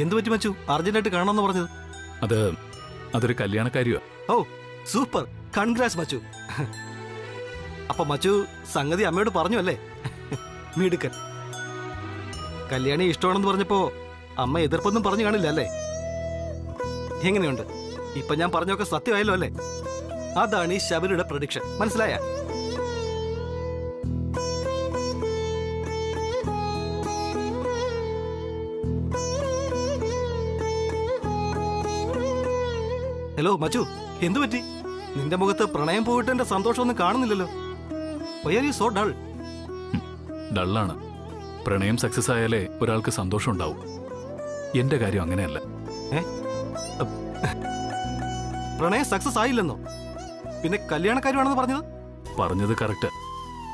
എന്തു പറ്റി മച്ചു? അർജന്റായിട്ട് കാണാമെന്ന് പറഞ്ഞത്? അതൊരു കല്യാണക്കാരിയോ? ഓ സൂപ്പർ, കൺഗ്രാറ്റ്സ് മച്ചു. അപ്പൊ മച്ചു സംഗതി അമ്മയോട് പറഞ്ഞു അല്ലേ? മിടുക്കൻ. കല്യാണി ഇഷ്ടമാണെന്ന് പറഞ്ഞപ്പോ അമ്മ എതിർപ്പൊന്നും പറഞ്ഞു കാണില്ല അല്ലേ? എങ്ങനെയുണ്ട് ഇപ്പൊ ഞാൻ പറഞ്ഞൊക്കെ സത്യമായല്ലോ അല്ലേ? അതാണ് ഈ ശബരിയുടെ പ്രഡിക്ഷൻ, മനസ്സിലായ? ഹലോ മച്ചു, എന്തു പറ്റി? നിന്റെ മുഖത്ത് പ്രണയം പോയിട്ട് എന്റെ സന്തോഷമൊന്നും കാണുന്നില്ലല്ലോ. Why are you so dull? ഡള്ളാണ്. പ്രണയം സക്സസ് ആയാലേ ഒരാൾക്ക് സന്തോഷം ഉണ്ടാവും. എന്റെ കാര്യം അങ്ങനെയല്ല. പ്രണയം സക്സസ് ആയില്ലെന്നോ? പിന്നെ കല്യാണക്കാരിയാണെന്ന് പറഞ്ഞത് കറക്റ്റ്.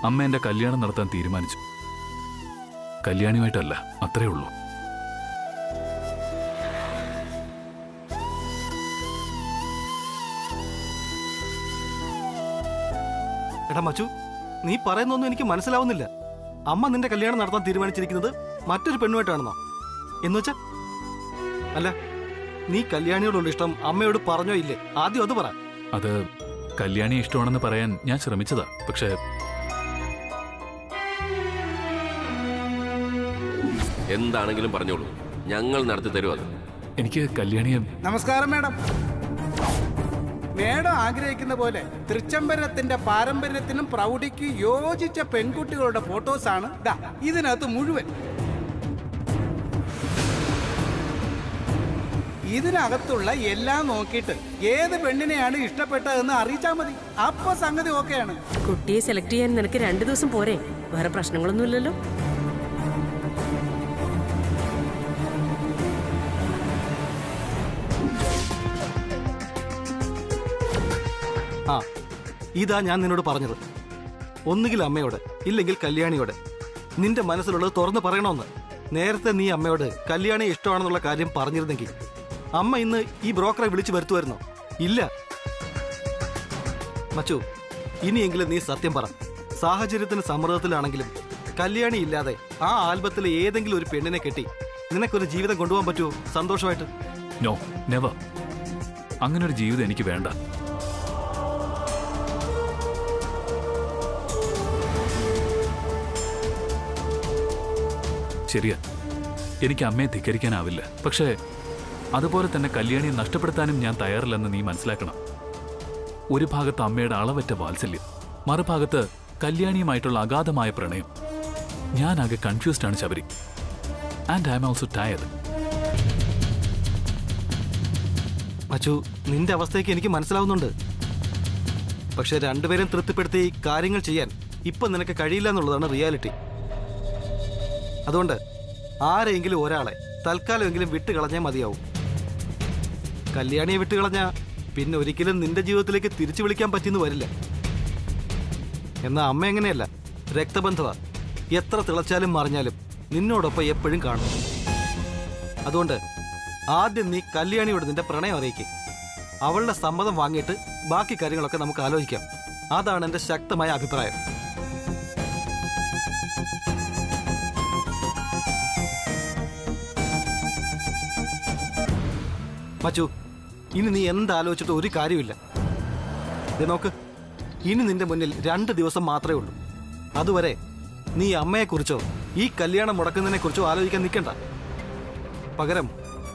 അമ്മ എന്റെ കല്യാണം നടത്താൻ തീരുമാനിച്ചു. കല്യാണിയുമായിട്ടല്ല, അത്രേ ഉള്ളൂ. എടാ മച്ചു, നീ പറയുന്നൊന്നും എനിക്ക് മനസ്സിലാവുന്നില്ല. അമ്മ നിന്റെ കല്യാണം നടത്താൻ തീരുമാനിച്ചിരിക്കുന്നത് മറ്റൊരു പെണ്ണുമായിട്ടാണെന്നോ? എന്നുവെച്ചാ? അല്ല, നീ കല്യാണിയോടുള്ള ഇഷ്ടം അമ്മയോട് പറഞ്ഞോ ഇല്ലേ? ആദ്യം അത് പറ. അത് കല്യാണി ഇഷ്ടമാണെന്ന് പറയാൻ ഞാൻ ശ്രമിച്ചതാ. പക്ഷേ എന്താണെങ്കിലും പറഞ്ഞോളൂ, ഞങ്ങൾ നടത്തി തരും. അത് എനിക്ക് കല്യാണിയെ... നമസ്കാരം മാഡം. മേഡം ആഗ്രഹിക്കുന്ന പോലെ തൃച്ചംബരത്തിന്റെ പാരമ്പര്യത്തിനും പ്രൗഢിക്ക് യോജിച്ച പെൺകുട്ടികളുടെ ഫോട്ടോസാണ് ഇതിനകത്ത് മുഴുവൻ. ഇതിനകത്തുള്ള എല്ലാം നോക്കിയിട്ട് ഏത് പെണ്ണിനെയാണ് ഇഷ്ടപ്പെട്ടതെന്ന് അറിയിച്ചാൽ മതി. അപ്പൊ സംഗതി ഓക്കെയാണ്. കുട്ടിയെ സെലക്ട് ചെയ്യാൻ നിനക്ക് 2 ദിവസം പോരെ? വേറെ പ്രശ്നങ്ങളൊന്നുമില്ലല്ലോ? ആ, ഇതാ ഞാൻ നിന്നോട് പറഞ്ഞത്. ഒന്നുകിൽ അമ്മയോട്, ഇല്ലെങ്കിൽ കല്യാണിയോട് നിന്റെ മനസ്സിലുള്ളത് തുറന്നു പറയണമെന്ന്. നേരത്തെ നീ അമ്മയോട് കല്യാണി ഇഷ്ടമാണെന്നുള്ള കാര്യം പറഞ്ഞിരുന്നെങ്കിൽ അമ്മ ഇന്ന് ഈ ബ്രോക്കറെ വിളിച്ചു വരുത്തുമായിരുന്നോ? ഇല്ല. മച്ചു, ഇനിയെങ്കിലും നീ സത്യം പറ. സാഹചര്യത്തിന് സമ്മർദ്ദത്തിലാണെങ്കിലും കല്യാണി ഇല്ലാതെ ആ ആൽബത്തിലെ ഏതെങ്കിലും ഒരു പെണ്ണിനെ കെട്ടി നിനക്കൊരു ജീവിതം കൊണ്ടുപോകാൻ പറ്റുമോ സന്തോഷമായിട്ട്? No, never. അങ്ങനൊരു ജീവിതം എനിക്ക് വേണ്ട. ശരിയാ, എനിക്ക് അമ്മയെ ധിക്കരിക്കാനാവില്ല. പക്ഷേ അതുപോലെ തന്നെ കല്യാണിയെ നഷ്ടപ്പെടുത്താനും ഞാൻ തയ്യാറില്ലെന്ന് നീ മനസ്സിലാക്കണം. ഒരു ഭാഗത്ത് അമ്മയുടെ അളവറ്റ വാത്സല്യം, മറുഭാഗത്ത് കല്യാണിയുമായിട്ടുള്ള അഗാധമായ പ്രണയം. ഞാനാകെ കൺഫ്യൂസ്ഡ് ആണ് Shabari. And I am also tired. മച്ചു, നിന്റെ അവസ്ഥയ്ക്ക് എനിക്ക് മനസ്സിലാവുന്നുണ്ട്. പക്ഷെ രണ്ടുപേരും തൃപ്തിപ്പെടുത്തി കാര്യങ്ങൾ ചെയ്യാൻ ഇപ്പൊ നിനക്ക് കഴിയില്ല എന്നുള്ളതാണ് റിയാലിറ്റി. അതുകൊണ്ട് ആരെങ്കിലും ഒരാളെ തൽക്കാലമെങ്കിലും വിട്ടുകളഞ്ഞാൽ മതിയാവും. കല്യാണിയെ വിട്ടുകളഞ്ഞാൽ പിന്നെ ഒരിക്കലും നിന്റെ ജീവിതത്തിലേക്ക് തിരിച്ചു വിളിക്കാൻ പറ്റിയെന്ന് വരില്ല. എന്നാൽ അമ്മ എങ്ങനെയല്ല, രക്തബന്ധവ. എത്ര തിളച്ചാലും മറിഞ്ഞാലും നിന്നോടൊപ്പം എപ്പോഴും കാണും. അതുകൊണ്ട് ആദ്യം നീ കല്യാണിയോട് നിന്റെ പ്രണയം അറിയിക്കും. അവളുടെ സമ്മതം വാങ്ങിയിട്ട് ബാക്കി കാര്യങ്ങളൊക്കെ നമുക്ക് ആലോചിക്കാം. അതാണ് എൻ്റെ ശക്തമായ അഭിപ്രായം. മച്ചു, ഇനി നീ എന്താലോചിച്ചിട്ട് ഒരു കാര്യമില്ല. നോക്ക്, ഇനി നിന്റെ മുന്നിൽ 2 ദിവസം മാത്രമേ ഉള്ളൂ. അതുവരെ നീ അമ്മയെക്കുറിച്ചോ ഈ കല്യാണം മുടക്കുന്നതിനെ കുറിച്ചോ ആലോചിക്കാൻ നിൽക്കണ്ട. പകരം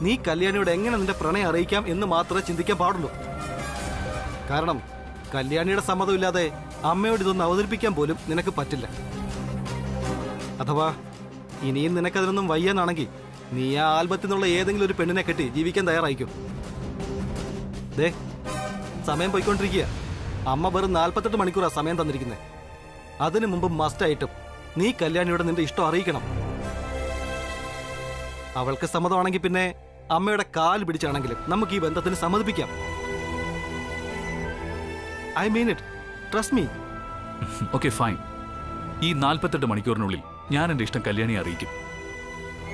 നീ കല്യാണിയോട് എങ്ങനെ നിന്റെ പ്രണയം അറിയിക്കാം എന്ന് മാത്രമേ ചിന്തിക്കാൻ പാടുള്ളൂ. കാരണം കല്യാണിയുടെ സമ്മതമില്ലാതെ അമ്മയോട് ഇതൊന്ന് അവതരിപ്പിക്കാൻ പോലും നിനക്ക് പറ്റില്ല. അഥവാ ഇനിയും നിനക്കതിനൊന്നും വയ്യാന്നാണെങ്കിൽ നീ ആ ആൽബത്തിൽ നിന്നുള്ള ഏതെങ്കിലും ഒരു പെണ്ണിനെ കെട്ടി ജീവിക്കാൻ തയ്യാറായിരിക്കും. ദേ, സമയം പോയിക്കൊണ്ടിരിക്കുക. അമ്മ വെറും 48 മണിക്കൂറാണ് സമയം തന്നിരിക്കുന്നത്. അതിനു മുമ്പ് മസ്റ്റായിട്ടും നീ കല്യാണിയോട് നിന്റെ ഇഷ്ടം അറിയിക്കണം. അവൾക്ക് സമ്മതമാണെങ്കിൽ പിന്നെ അമ്മയുടെ കാൽ പിടിച്ചാണെങ്കിലും നമുക്ക് ഈ ബന്ധത്തിന് സമ്മതിപ്പിക്കാം. I mean it, trust me. Okay, fine. ഈ 48 മണിക്കൂറിനുള്ളിൽ ഞാൻ എൻ്റെ ഇഷ്ടം കല്യാണിയെ അറിയിക്കും.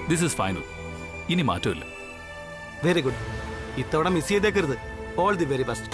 This is final. ഇനി മാറ്റമില്ല. Very good. ഇത്തവണ മിസ് ചെയ്തേക്കരുത്. All the very best.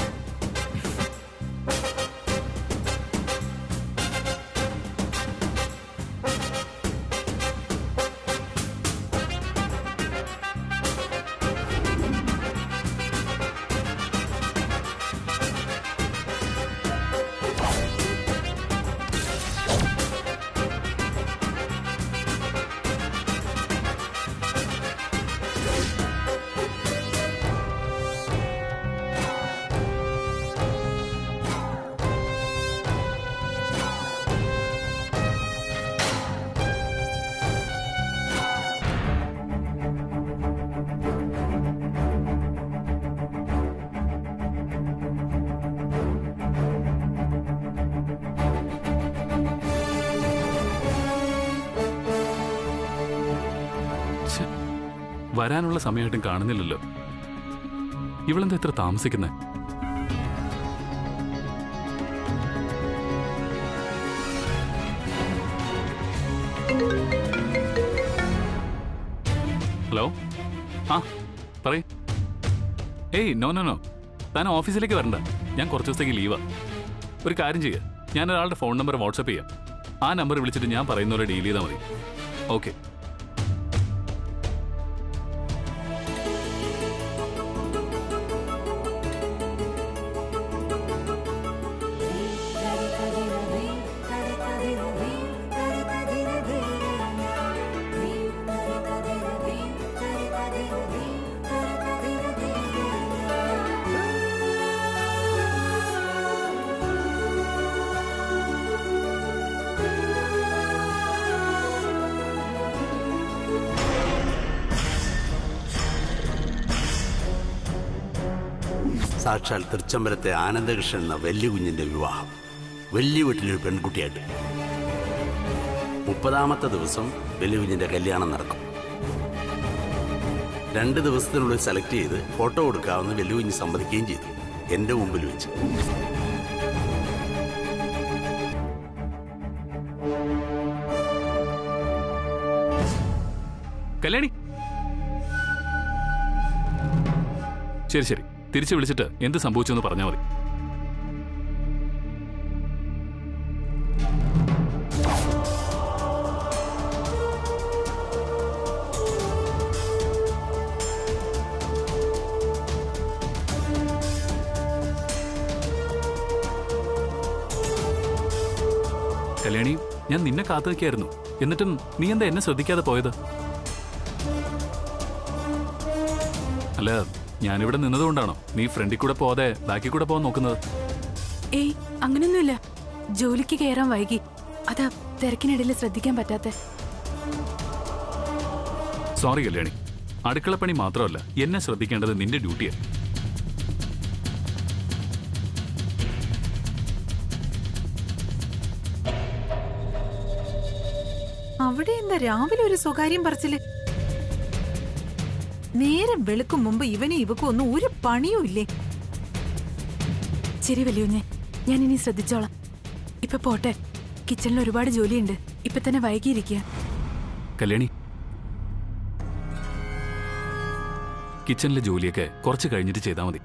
വരാനുള്ള സമയമായിട്ടും കാണുന്നില്ലല്ലോ. ഇവളെന്താ ഇത്ര താമസിക്കുന്നേ? ഹലോ, ആ പറയ്. ഏയ് നോ നോ നോ, താൻ ഓഫീസിലേക്ക് വരണ്ട. ഞാൻ കുറച്ച് ദിവസത്തേക്ക് ലീവാ. ഒരു കാര്യം ചെയ്യുക, ഞാൻ ഒരാളുടെ ഫോൺ നമ്പർ വാട്സപ്പ് ചെയ്യാം. ആ നമ്പർ വിളിച്ചിട്ട് ഞാൻ പറയുന്ന പോലെ ഡീൽ ചെയ്താൽ മതി. ഓക്കെ. സാക്ഷാൽ തൃച്ചംബരത്തെ ആനന്ദകൃഷ്ണൻ എന്ന വലിയ കുഞ്ഞിൻ്റെ വിവാഹം വലിയ വീട്ടിലൊരു പെൺകുട്ടിയായിട്ട്. 30ാമത്തെ ദിവസം വലിയ കുഞ്ഞിൻ്റെ കല്യാണം നടക്കും. 2 ദിവസത്തിനുള്ളിൽ സെലക്ട് ചെയ്ത് ഫോട്ടോ കൊടുക്കാമെന്ന് വലിയ കുഞ്ഞ് സമ്മതിക്കുകയും ചെയ്തു, എൻ്റെ മുമ്പിൽ വെച്ച്. കല്യാണി, ശരി ശരി, തിരിച്ചു വിളിച്ചിട്ട് എന്ത് സംഭവിച്ചു എന്ന് പറഞ്ഞാൽ മതി. കല്യാണി, ഞാൻ നിന്നെ കാത്തു നിൽക്കായിരുന്നു. എന്നിട്ടും നീ എന്താ എന്നെ ശ്രദ്ധിക്കാതെ പോയത്? അല്ല, ഞാനിവിടെ നിന്നതുകൊണ്ടാണോ നീ ഫ്രണ്ടിൽ കൂടെ പോവാതെ ബാക്കിൽ കൂടെ പോകാൻ നോക്കുന്നത്? ഏയ് അങ്ങനെയൊന്നുമില്ല, ജോലിക്ക് കയറാൻ വൈകി, അതാ തിരക്കിനിടയിൽ ശ്രദ്ധിക്കാൻ പറ്റാത്ത. സോറി കല്യാണി, അടുക്കളപ്പണി മാത്രമല്ല എന്നെ ശ്രദ്ധിക്കേണ്ടത് നിന്റെ ഡ്യൂട്ടിയാണ്. അവിടെ എന്താ രാവിലെ ഒരു സ്വകാര്യം പറച്ചില്? നേരം വെളുക്കും മുമ്പ് ഇവനും ഇവക്കും ഒന്നും ഒരു പണിയും ഇല്ലേ? ശരി വലിയുഞ്ഞെ, ഞാൻ ഇനി ശ്രദ്ധിച്ചോളാം. ഇപ്പൊ പോട്ടെ, കിച്ചണിൽ ഒരുപാട് ജോലിയുണ്ട്. ഇപ്പൊ തന്നെ വൈകിയിരിക്കുക. കല്യാണി, കിച്ചണിലെ ജോലിയൊക്കെ കുറച്ച് കഴിഞ്ഞിട്ട് ചെയ്താൽ മതി.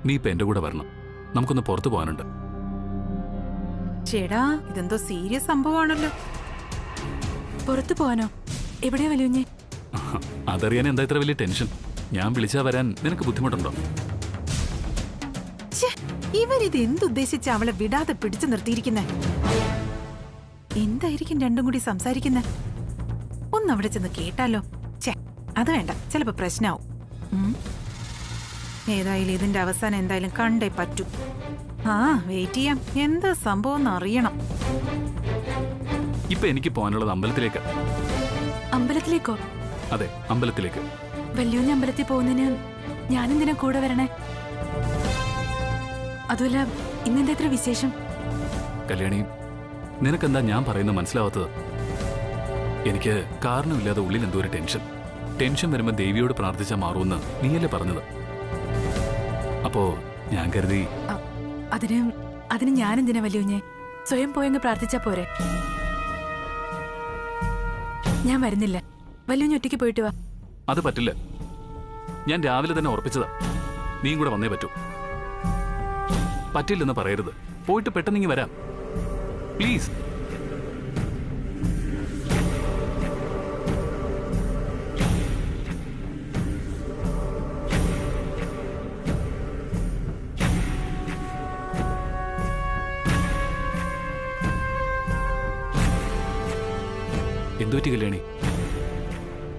നീ ഇപ്പൊ എന്റെ കൂടെ വരണം, നമുക്കൊന്ന് പുറത്തു പോകാനുണ്ട്. ചേടാ, ഇതെന്തോ സീരിയസ് സംഭവമാണല്ലോ. പുറത്തു പോവാനോ? എവിടെയാ വലിയുഞ്ഞെ? അതറിയാൻ എന്താ ഇത്ര വലിയ ടെൻഷൻ? ഞാൻ വിളിച്ചാ വരാൻ നിനക്ക് ബുദ്ധിമുട്ടുണ്ടോ? ഇവരിത് എന്തുദ്ദേശിച്ച് അവളെ വിടാതെ പിടിച്ചു നിർത്തിയിരിക്കുന്നെ? എന്തായിരിക്കും രണ്ടും കൂടി സംസാരിക്കുന്നെ? ഒന്നവിടെ ചെന്ന് കേട്ടാലോ? അത് വേണ്ട, ചിലപ്പോ പ്രശ്നാവും. ഏതായാലും ഇതിന്റെ അവസാനം എന്തായാലും കണ്ടേ പറ്റൂ. വെയിറ്റ് ചെയ്യാം, എന്താ സംഭവം അറിയണം. ഇപ്പൊ എനിക്ക് പോകാനുള്ളത് അമ്പലത്തിലേക്ക്. അമ്പലത്തിലേക്കോ? അതെ, അമ്പലത്തിലേക്ക്. വലിയുഞ്ഞ അമ്പലത്തിൽ പോകുന്നതിന് ഞാനെന്തിനാ കൂടെ വരണേ? അതുമല്ല, ഇന്നെന്താ ഇത്ര വിശേഷം? കല്യാണി, നിനക്കെന്താ ഞാൻ പറയുന്നത് മനസ്സിലാവാത്തത്? എനിക്ക് കാരണമില്ലാതെ ഉള്ളിൽ എന്തോ ഒരു ടെൻഷൻ വരുമ്പോ ദേവിയോട് പ്രാർത്ഥിച്ചാൽ മാറുമെന്ന് നീയല്ലേ പറഞ്ഞത്? അപ്പോ ഞാൻ കരുതി. അതിന് ഞാനെന്തിനാ വലിയുഞ്ഞെ? സ്വയം പോയങ്ങ് പ്രാർത്ഥിച്ചാ പോരെ? ഞാൻ വരുന്നില്ല, വലിയുഞ്ഞ ഒറ്റയ്ക്ക് പോയിട്ട് വാ. അത് പറ്റില്ല, ഞാൻ രാവിലെ തന്നെ ഉറപ്പിച്ചതാ. നീയും കൂടെ വന്നേ പറ്റൂ. പറ്റില്ലെന്ന് പറയരുത്, പോയിട്ട് പെട്ടെന്ന് വരാം പ്ലീസ്. എന്തുപറ്റി കല്യാണി?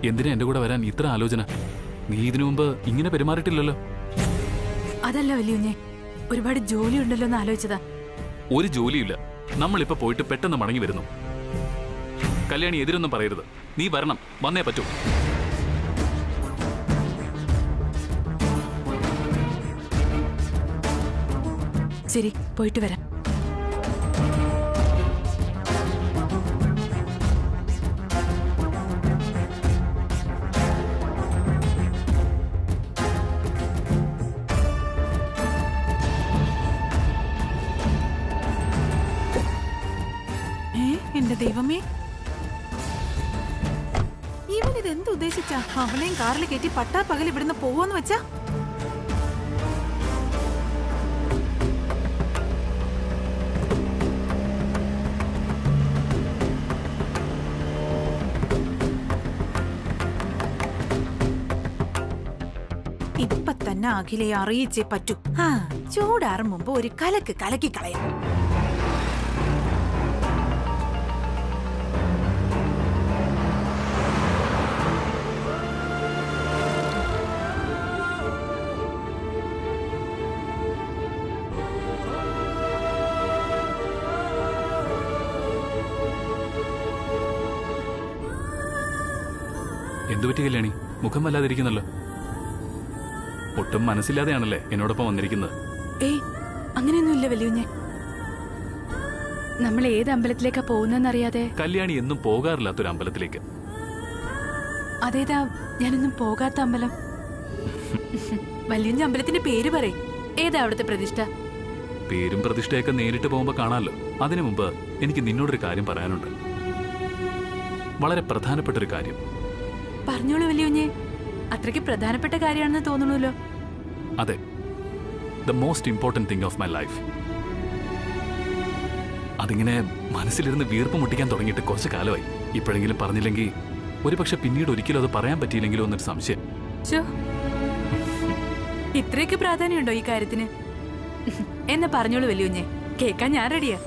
എന്തിനാ എന്റെ കൂടെ വരാൻ ഇത്ര ആലോചന? നീ ഇതിനു മുമ്പ് ഇങ്ങനെ പെരുമാറിയിട്ടില്ലല്ലോ. അതല്ല വലിയുഞ്ഞെ, ഒരുപാട് ജോലി ഉണ്ടല്ലോ എന്ന് ആലോചിച്ചതാ. ഒരു ജോലിയില്ല, നമ്മളിപ്പോ പോയിട്ട് പെട്ടെന്ന് മടങ്ങി വരുന്നു. കല്യാണി, എതിരൊന്നും പറയരുത്. നീ വരണം, വന്നേ പറ്റൂ. ശരി, പോയിട്ട് വരാം. ദൈവമേ, ഇവനിത് എന്ത് ഉദ്ദേശിച്ചാ അവനെയും കാറിൽ കയറ്റി പട്ടാപ്പകൽ ഇവിടുന്ന് പോവാന്ന് വെച്ചാ? ഇപ്പൊ തന്നെ അഖിലയെ അറിയിച്ചേ പറ്റൂ. ചൂടാറും മുമ്പ് ഒരു കലക്ക് കലക്കി കളയാം. എന്തുപറ്റി കല്യാണി? മുഖം വല്ലാതിരിക്കുന്നല്ലോ. ഒട്ടും മനസ്സില്ലാതെയാണല്ലേ എന്നോടൊപ്പം വന്നിരിക്കുന്നത്? ഏയ്, അങ്ങനെയൊന്നുമില്ല വലിയുഞ്ഞെ. നമ്മൾ ഏത് അമ്പലത്തിലേക്കാ പോകുന്നറിയാതെ. കല്യാണി എന്നും പോകാറില്ലാത്തൊരു അമ്പലത്തിലേക്ക്. അതേതാ ഞാനൊന്നും പോകാത്ത അമ്പലം? വലിയുഞ്ഞ അമ്പലത്തിന്റെ പേര് പറയേ. ഏതാ അവിടുത്തെ പ്രതിഷ്ഠ? പേരും പ്രതിഷ്ഠയൊക്കെ നേരിട്ട് പോകുമ്പോ കാണാമല്ലോ. അതിനു മുമ്പ് എനിക്ക് നിന്നോടൊരു കാര്യം പറയാനുണ്ട്. വളരെ പ്രധാനപ്പെട്ടൊരു കാര്യം. പറഞ്ഞോളൂ വലിയുഞ്ഞെ. അത്രയ്ക്ക് പ്രധാനപ്പെട്ട കാര്യമാണെന്ന് തോന്നുന്നല്ലോ. അതെ, the most important thing of my life. അതിങ്ങനെ മനസ്സിലിരുന്ന് വീർപ്പ് മുട്ടിക്കാൻ തുടങ്ങിയിട്ട് കുറച്ച് കാലമായി. ഇപ്പോഴെങ്കിലും പറഞ്ഞില്ലെങ്കിൽ ഒരുപക്ഷെ പിന്നീട് ഒരിക്കലും അത് പറയാൻ പറ്റിയില്ലെങ്കിലോ എന്നൊരു സംശയം. ഇത്രയൊക്കെ പ്രാധാന്യമുണ്ടോ ഈ കാര്യത്തിന്? എന്നാ പറഞ്ഞോളൂ വലിയുഞ്ഞെ, കേക്കാൻ ഞാൻ റെഡിയാ.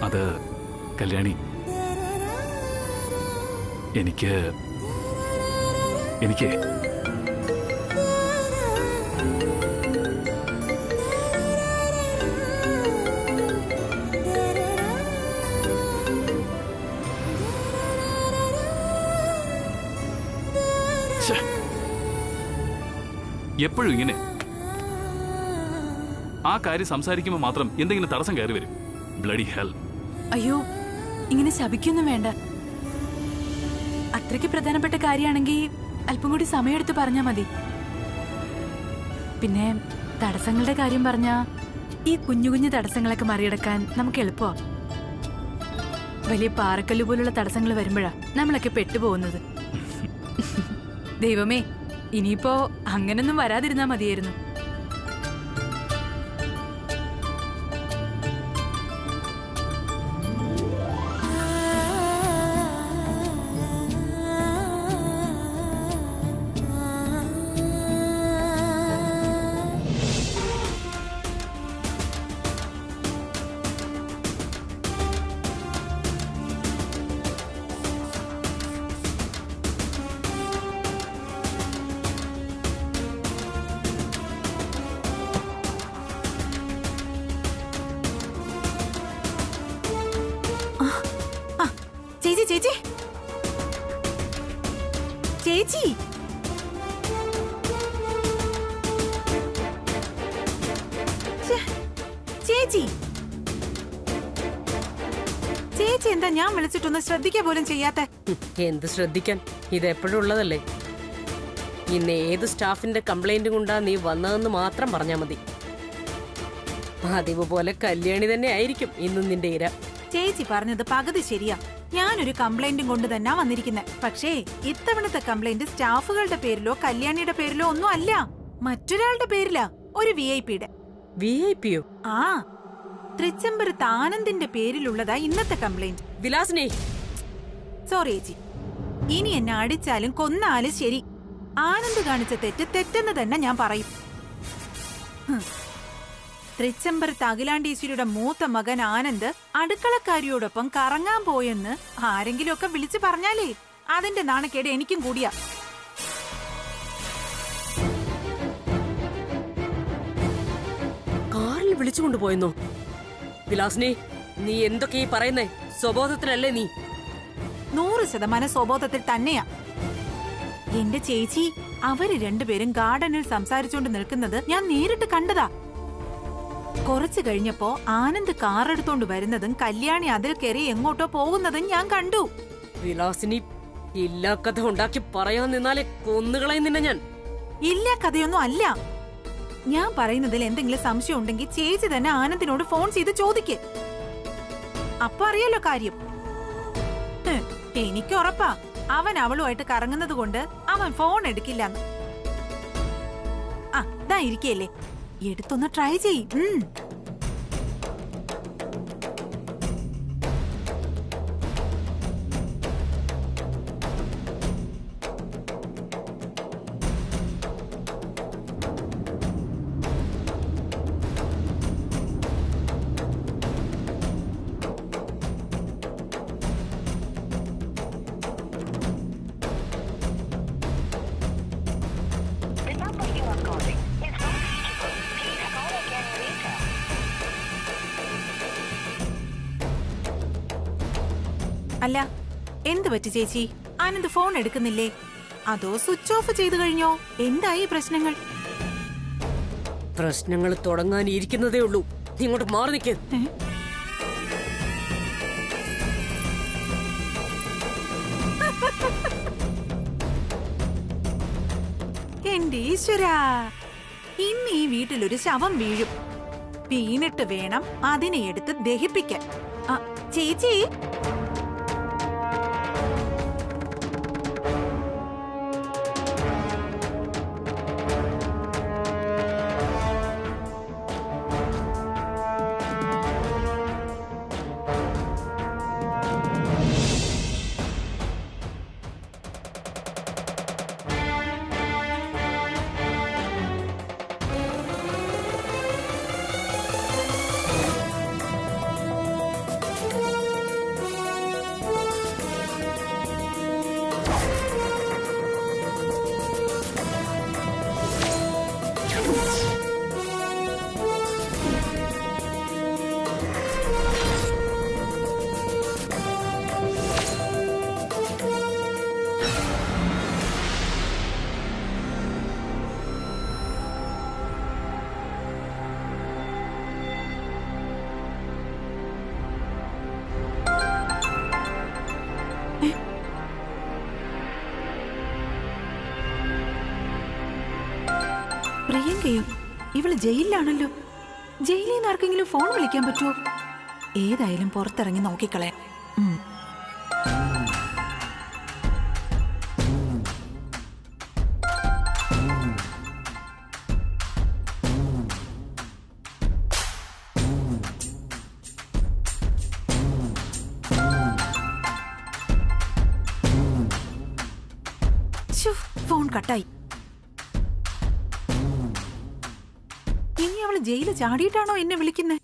അത് കല്യാണി, എനിക്ക് എപ്പോഴും ഇങ്ങനെ ആ കാര്യം സംസാരിക്കുമ്പോൾ മാത്രം എന്തെങ്കിലും തടസ്സം കയറി വരും. Bloody hell. അയ്യോ, ഇങ്ങനെ ശപിക്കൊന്നും വേണ്ട. അത്രയ്ക്ക് പ്രധാനപ്പെട്ട കാര്യമാണെങ്കിൽ അല്പം കൂടി സമയമെടുത്ത് പറഞ്ഞാ മതി. പിന്നെ തടസ്സങ്ങളുടെ കാര്യം പറഞ്ഞാ ഈ കുഞ്ഞു കുഞ്ഞു തടസ്സങ്ങളൊക്കെ മറികടക്കാൻ നമുക്ക് എളുപ്പമാ. വലിയ പാറക്കല്ല് പോലുള്ള തടസ്സങ്ങൾ വരുമ്പോഴാ നമ്മളൊക്കെ പെട്ടുപോകുന്നത്. ദൈവമേ, ഇനിയിപ്പോ അങ്ങനൊന്നും വരാതിരുന്നാ മതിയായിരുന്നു. ചേച്ചി ചേച്ചി ചേച്ചി ചേച്ചി ചേച്ചി എന്താ ഞാൻ വിളിച്ചിട്ടൊന്നും ശ്രദ്ധിക്കുക പോലും ചെയ്യാത്ത? എന്ത് ശ്രദ്ധിക്കാൻ, ഇതെപ്പോഴും ഉള്ളതല്ലേ. ഇന്ന് ഏത് സ്റ്റാഫിന്റെ കംപ്ലൈന്റ് കൊണ്ടാ നീ വന്നതെന്ന് മാത്രം പറഞ്ഞാ മതി. പതിവ് പോലെ കല്യാണി തന്നെ ആയിരിക്കും ഇന്നും നിന്റെ ഇര. ചേച്ചി പറഞ്ഞത് പകുതി ശരിയാ. ഞാനൊരു കംപ്ലൈന്റും കൊണ്ട് തന്നെ വന്നിരിക്കുന്നത്. പക്ഷേ ഇത്തവണത്തെ കംപ്ലൈന്റ് സ്റ്റാഫുകളുടെ പേരിലോ കല്യാണിയുടെ പേരിലോ ഒന്നും അല്ല, മറ്റൊരാളുടെ പേരിലാ. ഒരു VIP-യുടെ. VIP-യോ? ആ, തൃച്ചംബരത്ത് ആനന്ദിന്റെ പേരിലുള്ളതാ ഇന്നത്തെ കംപ്ലൈന്റ്. വിലാസിനെ, സോറി ചേച്ചി, ഇനി എന്നെ അടിച്ചാലും കൊന്നാലും ശരി, ആനന്ദ് കാണിച്ച തെറ്റെന്ന് തന്നെ ഞാൻ പറയും. തൃച്ചംബരത്ത് അഖിലാണ്ടീശ്വരിയുടെ മൂത്ത മകൻ ആനന്ദ് അടുക്കളക്കാരിയോടൊപ്പം കറങ്ങാൻ പോയെന്ന് ആരെങ്കിലും ഒക്കെ വിളിച്ചു പറഞ്ഞാലേ അതിന്റെ നാണക്കേട് എനിക്കും കൂടിയാ. കാറിൽ വിളിച്ചുകൊണ്ടുപോയെന്നോ? വിലാസിനെ, നീ എന്തൊക്കെ ഈ പറയുന്നേ? സ്വബോധത്തിലല്ലേ നീ? 100% സ്വബോധത്തിൽ തന്നെയാ. എന്റെ ചേച്ചി, അവര് രണ്ടുപേരും ഗാർഡനിൽ സംസാരിച്ചുകൊണ്ട് നിൽക്കുന്നത് ഞാൻ നേരിട്ട് കണ്ടതാ. കുറച്ചു കഴിഞ്ഞപ്പോ ആനന്ദ് കാറെടുത്തോണ്ട് വരുന്നതും കല്യാണി അതിൽ കയറി എങ്ങോട്ടോ പോകുന്നതും ഞാൻ കണ്ടു. വിലാസിനി, ഇല്ലാ കഥ ഉണ്ടാക്കി പറയാൻ നിന്നാലേ കൊന്നുകളയും നിന്നെ ഞാൻ. ഇല്ല കഥയൊന്നും അല്ല. ഞാൻ പറയുന്നതിൽ എന്തെങ്കിലും സംശയം ഉണ്ടെങ്കിൽ ചേച്ചി തന്നെ ആനന്ദിനോട് ഫോൺ ചെയ്ത് ചോദിക്ക്. അപ്പൊ അറിയാലോ കാര്യം. എനിക്ക് ഉറപ്പാ അവൻ അവളുമായിട്ട് കറങ്ങുന്നത് കൊണ്ട് അവൻ ഫോൺ എടുക്കില്ലെന്ന്. ആ ദാ ഇരിക്കല്ലേ, എടുത്തൊന്ന് ട്രൈ ചെയ്. അല്ല എന്ത് പറ്റി ചേച്ചി? ആനന്ദ് ഫോൺ എടുക്കുന്നില്ലേ? അതോ സ്വിച്ച് ഓഫ് ചെയ്തു കഴിഞ്ഞോ? എന്തായി പ്രശ്നങ്ങൾ? പ്രശ്നങ്ങൾ തുടങ്ങാനിരിക്കുന്നതേ ഉള്ളൂ. നീ ഇങ്ങോട്ട് മാറി നിൽക്ക്. എന്റെ ഈശ്വരാ, ഇന്ന് ഈ വീട്ടിലൊരു ശവം വീഴും. വീണിട്ട് വേണം അതിനെ എടുത്ത് ദഹിപ്പിക്കാൻ. ചേച്ചി പ്രിയങ്കയോ? ഇവള് ജയിലിലാണല്ലോ. ജയിലിൽ നിന്ന് ആർക്കെങ്കിലും ഫോൺ വിളിക്കാൻ പറ്റുമോ? ഏതായാലും പുറത്തിറങ്ങി നോക്കിക്കളയാം. ഫോൺ കട്ടായി. ഇനി അവള് ജയിലിൽ ചാടിയിട്ടാണോ എന്നെ വിളിക്കുന്നത്?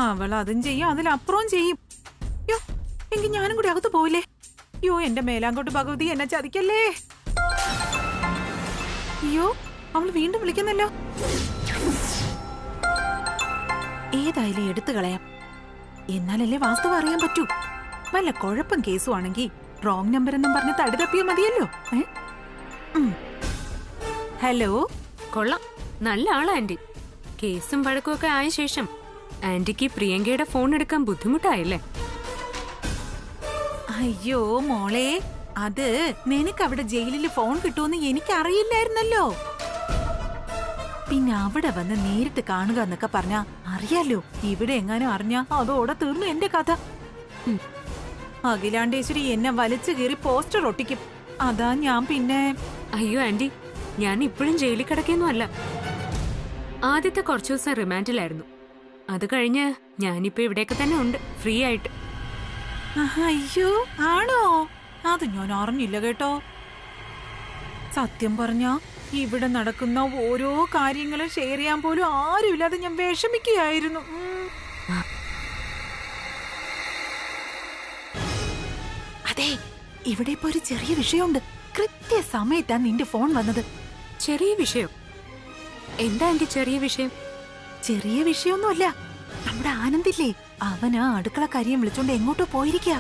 അവൾ അതും ചെയ്യും, അതിലപ്പുറവും ചെയ്യും. യോ, എങ്കിൽ ഞാനും കൂടി അകത്ത് പോവില്ലേ? യോ, എന്റെ മേലാങ്കോട്ട് ഭഗവതി, എന്നെ ചതിക്കല്ലേ. അയ്യോ, അവൾ വീണ്ടും വിളിക്കുന്നല്ലോ. ഏതായാലും എടുത്തു കളയാം. എന്നാലല്ലേ വാസ്തവം അറിയാൻ പറ്റൂ. വല്ല കുഴപ്പം കേസുവാണെങ്കിൽ റോങ് നമ്പർ എന്നും പറഞ്ഞ് തടി തപ്പിയാ മതിയല്ലോ. ഹലോ. കൊള്ളാം, നല്ല ആളാ ആന്റി. കേസും വഴക്കുമൊക്കെ ആയ ശേഷം ആന്റിക്ക് പ്രിയങ്കയുടെ ഫോൺ എടുക്കാൻ ബുദ്ധിമുട്ടായില്ലേ? അയ്യോ മോളെ, അത് നിനക്ക് അവിടെ ജയിലിൽ ഫോൺ കിട്ടുമെന്ന് എനിക്കറിയില്ലായിരുന്നല്ലോ. പിന്നെ അവിടെ വന്ന് നേരിട്ട് കാണുക എന്നൊക്കെ പറഞ്ഞാ അറിയാലോ. ഇവിടെ എങ്ങാനും അറിഞ്ഞാ അതോടെ തീർന്നു എന്റെ കഥ. അഖിലാണ്ടേശ്വരി എന്നെ വലിച്ചു കീറി പോസ്റ്റർ ഒട്ടിക്കും. അതാ ഞാൻ പിന്നെ. അയ്യോ ആന്റി, ഞാൻ ഇപ്പോഴും ജയിലിൽ കിടക്കൊന്നും അല്ല. ആദ്യത്തെ കുറച്ചു ദിവസം റിമാൻഡിലായിരുന്നു. അത് കഴിഞ്ഞ് ഞാനിപ്പോ ഇവിടെയൊക്കെ തന്നെ ഉണ്ട്, ഫ്രീ ആയിട്ട്. അയ്യോ, ആണോ? അത് ഞാൻ അറിഞ്ഞില്ല കേട്ടോ. സത്യം പറഞ്ഞാ ഇവിടെ നടക്കുന്ന ഓരോ കാര്യങ്ങളും ഷെയർ ചെയ്യാൻ പോലും ആരുമില്ലാതെ ഞാൻ വിഷമിക്കുകയായിരുന്നു. അതെ, ഇവിടെ ഇപ്പൊ ഒരു ചെറിയ വിഷയമുണ്ട്. കൃത്യസമയത്താ നിന്റെ ഫോൺ വന്നത്. ചെറിയ വിഷയം? എന്താ ആന്റി ചെറിയ വിഷയം? ചെറിയ വിഷയമൊന്നുമല്ല. നമ്മുടെ ആനന്ദില്ലേ, അവനാ അടുക്കള കാര്യം വിളിച്ചോണ്ട് എങ്ങോട്ടോ പോയിരിക്കാ.